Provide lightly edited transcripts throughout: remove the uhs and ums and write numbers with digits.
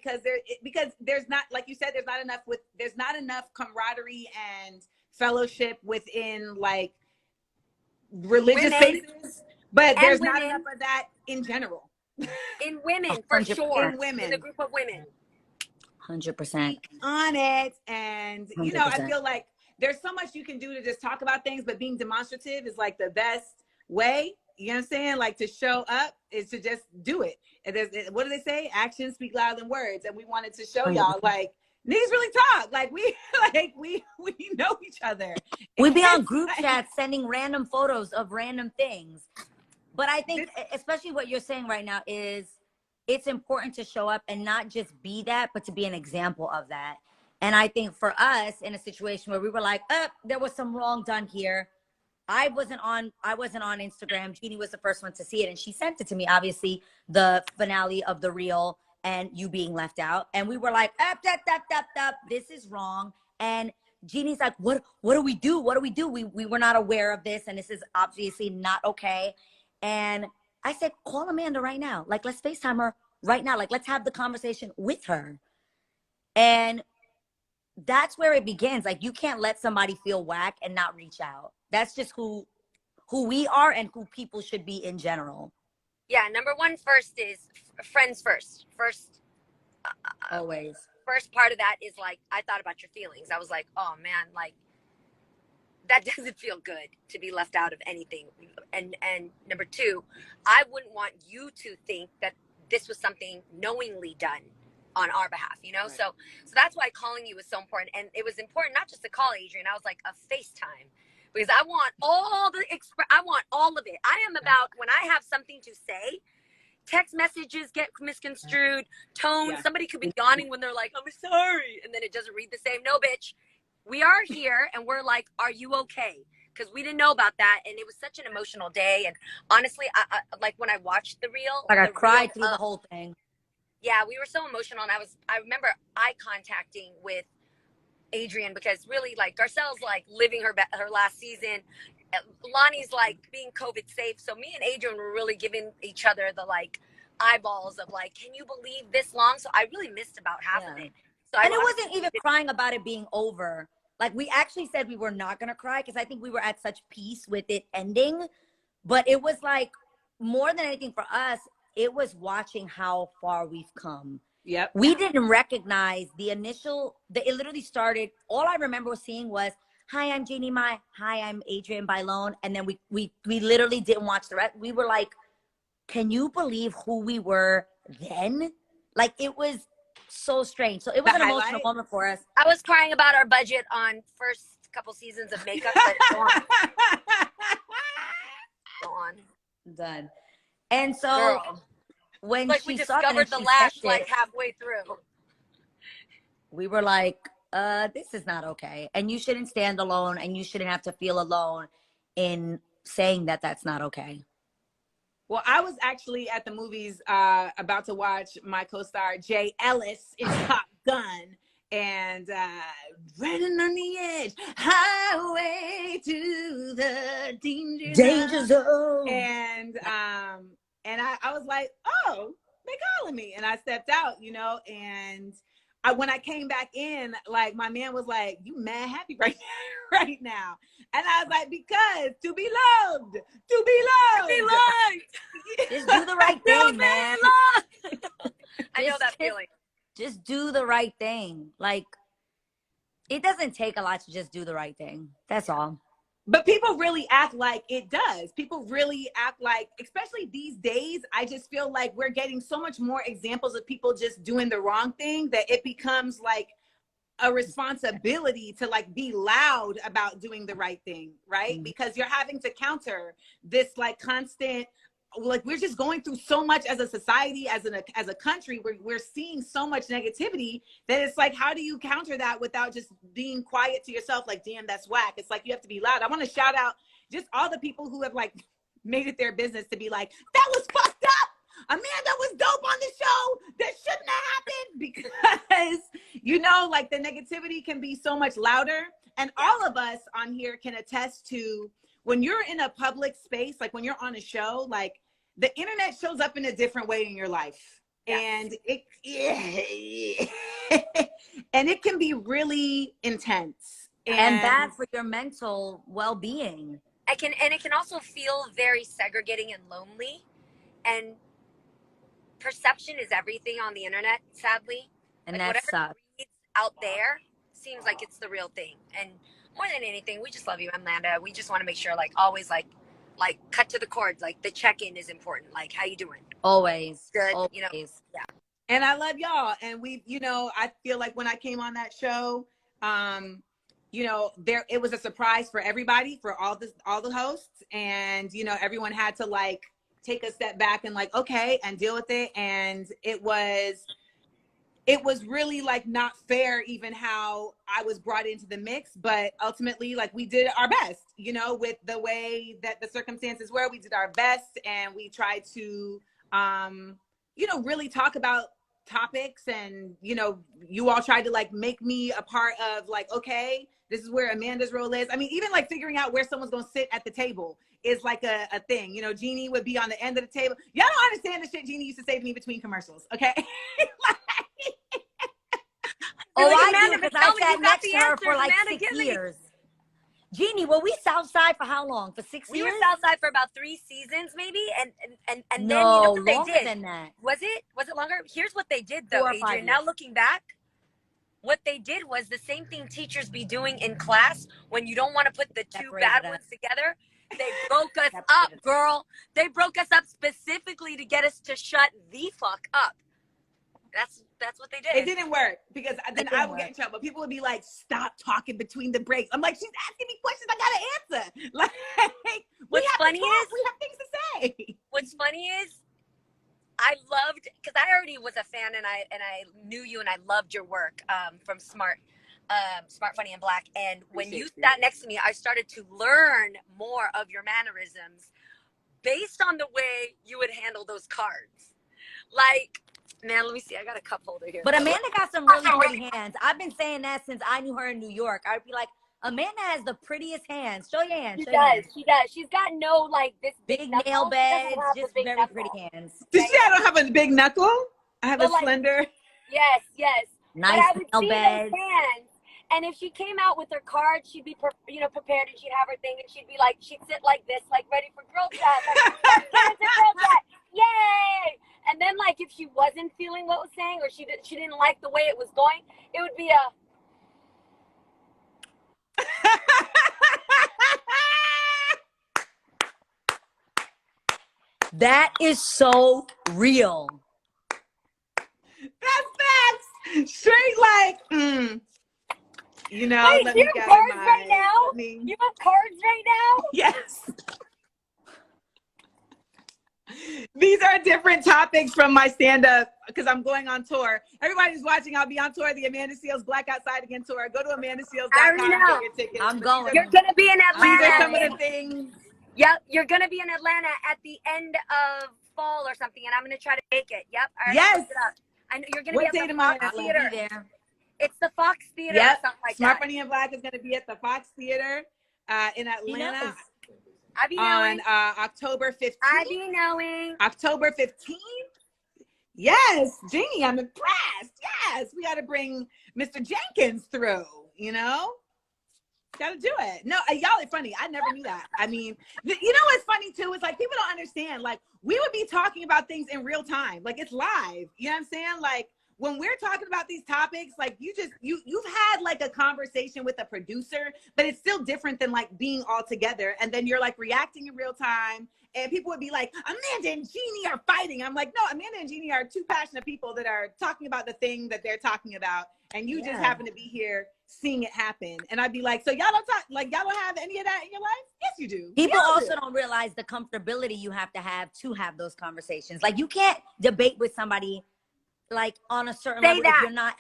because there's not, like you said, there's not enough camaraderie and fellowship within like religious spaces, but there's not enough of that in general. In women, for sure. In women. In a group of women. 100%. On it. And, 100%. you know, I feel like there's so much you can do to just talk about things, but being demonstrative is like the best way. You know what I'm saying? Like to show up is to just do it. And what do they say? Actions speak louder than words. And we wanted to show y'all like, niggas really talk. Like we know each other. We be on group chats sending random photos of random things. But I think especially what you're saying right now is it's important to show up and not just be that, but to be an example of that. And I think for us in a situation where we were like, there was some wrong done here. I wasn't on Instagram. Jeannie was the first one to see it. And she sent it to me, obviously, the finale of the reel and you being left out. And we were like, this is wrong. And Jeannie's like, what do we do? What do we do? We were not aware of this. And this is obviously not okay. And I said, call Amanda right now. Like, let's FaceTime her right now. Like, let's have the conversation with her. And that's where it begins. Like, you can't let somebody feel whack and not reach out. That's just who we are and who people should be in general. Yeah, number one first is friends first. Always. First part of that is like, I thought about your feelings. I was like, oh man, like, that doesn't feel good to be left out of anything. And number two, I wouldn't want you to think that this was something knowingly done on our behalf, you know? Right. So that's why calling you was so important. And it was important not just to call Adrienne, I was like a FaceTime. Because I want I want all of it. I am about, when I have something to say, text messages get misconstrued, tone, somebody could be yawning when they're like, I'm sorry. And then it doesn't read the same. No, bitch. We are here and we're like, are you okay? Because we didn't know about that. And it was such an emotional day. And honestly, I like when I watched the reel. Like I cried through the whole thing. Yeah, we were so emotional. And I remember eye contacting with Adrienne because really like Garcelle's like living her last season. Lonnie's like being COVID safe. So me and Adrienne were really giving each other the like eyeballs of like, can you believe this long? So I really missed about half of it. So and it wasn't even crying about it being over. Like we actually said we were not going to cry because I think we were at such peace with it ending. But it was like more than anything for us, it was watching how far we've come. Yep. We didn't recognize it literally started. All I remember seeing was, hi, I'm Jeannie Mai. Hi, I'm Adrienne Bailon. And then we literally didn't watch the rest. We were like, can you believe who we were then? Like it was so strange. So it was an emotional moment for us. I was crying about our budget on first couple seasons of makeup, but go on. Go on. Done. And so Girl. When like she we discovered the lash like halfway through, we were like, this is not okay. And you shouldn't stand alone and you shouldn't have to feel alone in saying that that's not okay. Well, I was actually at the movies about to watch my co-star Jay Ellis in Top Gun and running on the edge, highway to the danger zone. And I was like, oh, they calling me. And I stepped out, you know, and when I came back in, like my man was like, you mad happy right now. And I was like, because to be loved. Just do the right thing, man. I know that feeling. Just do the right thing. Like, it doesn't take a lot to just do the right thing. That's all. But people really act like it does. People really act like, especially these days, I just feel like we're getting so much more examples of people just doing the wrong thing that it becomes like a responsibility to like be loud about doing the right thing, right? Mm-hmm. Because you're having to counter this like constant, like we're just going through so much as a society, as a country, we're seeing so much negativity that it's like, how do you counter that without just being quiet to yourself? Like, damn, that's whack. It's like, you have to be loud. I want to shout out just all the people who have like made it their business to be like, that was fucked up. Amanda was dope on the show. That shouldn't have happened, because, you know, like the negativity can be so much louder. And all of us on here can attest to when you're in a public space, like when you're on a show, like the internet shows up in a different way in your life. Yes. And and it can be really intense and bad for your mental well-being. It can also feel very segregating and lonely. And perception is everything on the internet, sadly. And like, that sucks. Reads out there seems like it's the real thing. And more than anything, we just love you, Amanda. We just want to make sure, like, always, like cut to the chords. Like, the check-in is important. Like, how you doing? Always. Good. Always. You know. Yeah. And I love y'all. And we, I feel like when I came on that show, it was a surprise for everybody, for all the hosts, and everyone had to like take a step back and like, okay, and deal with it. And it was really like not fair even how I was brought into the mix, but ultimately like we did our best, with the way that the circumstances were. We did our best, and we tried to really talk about topics, and you all tried to like make me a part of like, okay, this is where Amanda's role is. I mean, even like figuring out where someone's gonna sit at the table is like a thing. Jeannie would be on the end of the table. Y'all don't understand the shit Jeannie used to say to me between commercials, okay? Oh, like, I do, Amanda, because I sat next to her for like 6 years. Jeannie, were we Southside for how long? For 6 years? We were Southside for about 3 seasons, maybe, and then no, what they longer did. than that. Was it longer? Here's what they did, though, 4 or 5 Adrienne. Now looking back, what they did was the same thing teachers be doing in class when you don't want to put the two bad ones together. They broke us up, girl. They broke us up specifically to get us to shut the fuck up. That's what they did. It didn't work, because then I would get in trouble. People would be like, stop talking between the breaks. I'm like, she's asking me questions, I gotta answer. Like, what's funny is we have things to say. What's funny is I loved, because I already was a fan, and I knew you, and I loved your work from Smart, Funny, and Black. And when you sat next to me, I started to learn more of your mannerisms based on the way you would handle those cards. Like, man, let me see. I got a cup holder here. But Amanda got some really pretty hands. I've been saying that since I knew her in New York. I'd be like, Amanda has the prettiest hands. Show your hands. She does. She's got no, like, this big nail beds, just very pretty hands. Did you? I don't have a big knuckle. I have a slender. Yes. Nice nail beds. Hands, and if she came out with her card, she'd be prepared, and she'd have her thing, and she'd be like, she'd sit like this, like ready for girl chat. Like, girl chat. Yay! And then, like, if she wasn't feeling what was saying, or she didn't like the way it was going, it would be a. That is so real. That's facts. Straight like, Wait, let you me have get cards my, right now? You have cards right now? Yes. These are different topics from my stand-up, because I'm going on tour. Everybody's watching. I'll be on tour, the Amanda Seals Black Outside Again tour. Go to AmandaSeals.com. I already know. Get your tickets. I'm going. You're going to be in Atlanta. These are some of the things. Yep, you're going to be in Atlanta at the end of fall or something, and I'm going to try to make it. Yep. Yes. I know you're going to be at the Fox Theater. There. It's the Fox Theater Yep. or something like Smart, that. Funny, and Black is going to be at the Fox Theater in Atlanta I be knowing. on October 15th. I be knowing. October 15th. Yes, Jeannie, I'm impressed. Yes, we got to bring Mr. Jenkins through, Got to do it. No, y'all are funny. I never knew that. I mean, what's funny too is like people don't understand. Like we would be talking about things in real time. Like it's live. You know what I'm saying? Like when we're talking about these topics, like you've had like a conversation with a producer, but it's still different than like being all together. And then you're like reacting in real time. And people would be like, Amanda and Jeannie are fighting. I'm like, no, Amanda and Jeannie are two passionate people that are talking about the thing that they're talking about. And you just happen to be here seeing it happen. And I'd be like, so y'all don't have any of that in your life? Yes, you do. People also don't realize the comfortability you have to have those conversations. Like you can't debate with somebody like on a certain level if you're not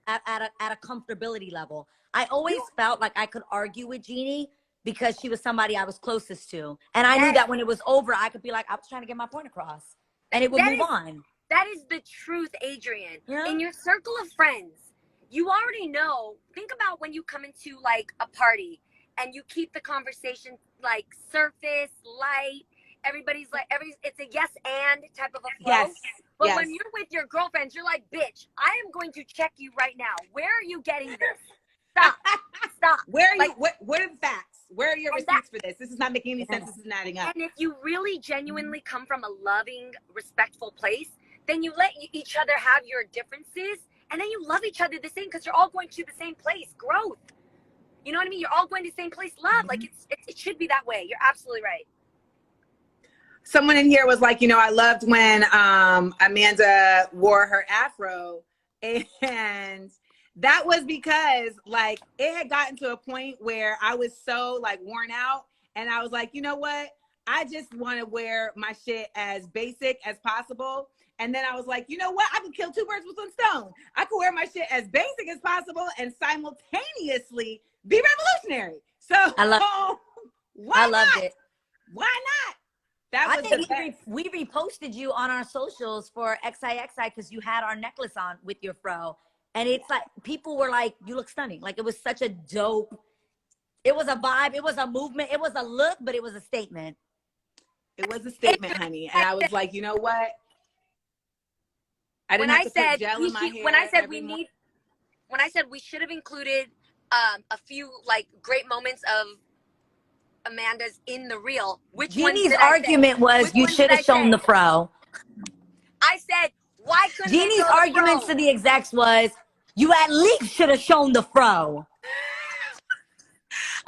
at a comfortability level. I always felt like I could argue with Jeannie because she was somebody I was closest to. And I knew that when it was over, I could be like, I was trying to get my point across. And it would move on. That is the truth, Adrienne. Yeah. In your circle of friends, you already know. Think about when you come into like a party and you keep the conversation like surface, light, everybody's like, it's a yes and type of a flow. Yes. But yes. when you're with your girlfriends, you're like, bitch, I am going to check you right now. Where are you getting this? Stop. Stop. Where are like, you? What are the facts? Where are your receipts for this? This is not making any sense. This is not adding up. And if you really genuinely come from a loving, respectful place, then you let each other have your differences, and then you love each other the same because you're all going to the same place, growth. You know what I mean? You're all going to the same place, love. Like it should be that way. You're absolutely right. Someone in here was like, you know, I loved when Amanda wore her afro, and that was because like it had gotten to a point where I was so like worn out, and I was like, you know what? I just want to wear my shit as basic as possible. And then I was like, you know what? I can kill two birds with one stone. I could wear my shit as basic as possible and simultaneously be revolutionary. So I loved it. Why not? That I was think the best. we reposted you on our socials for XIXI because you had our necklace on with your fro. And it's like, people were like, you look stunning. Like, it was such a dope, it was a vibe, it was a movement, it was a look, but it was a statement. It was a statement, honey. And I was like, you know what? I didn't when have to put gel in my hair. When I said we should have included a few like great moments of Amanda's in the reel. Which Jeannie's argument was you should have shown the fro. I said, why couldn't Jeannie's argument to the execs was you at least should have shown the fro.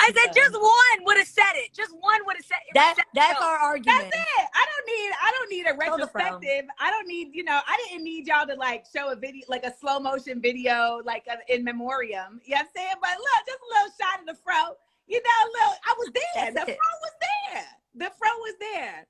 I said just one would have said it. Just one would have said it. That's our argument. That's it. I don't need a retrospective. I don't need, you know, I didn't need y'all to like show a video, like a slow motion video, like in memoriam. You know what I'm saying? But look, just a little shot of the fro. You know, I was there. The fro was there. The fro was there.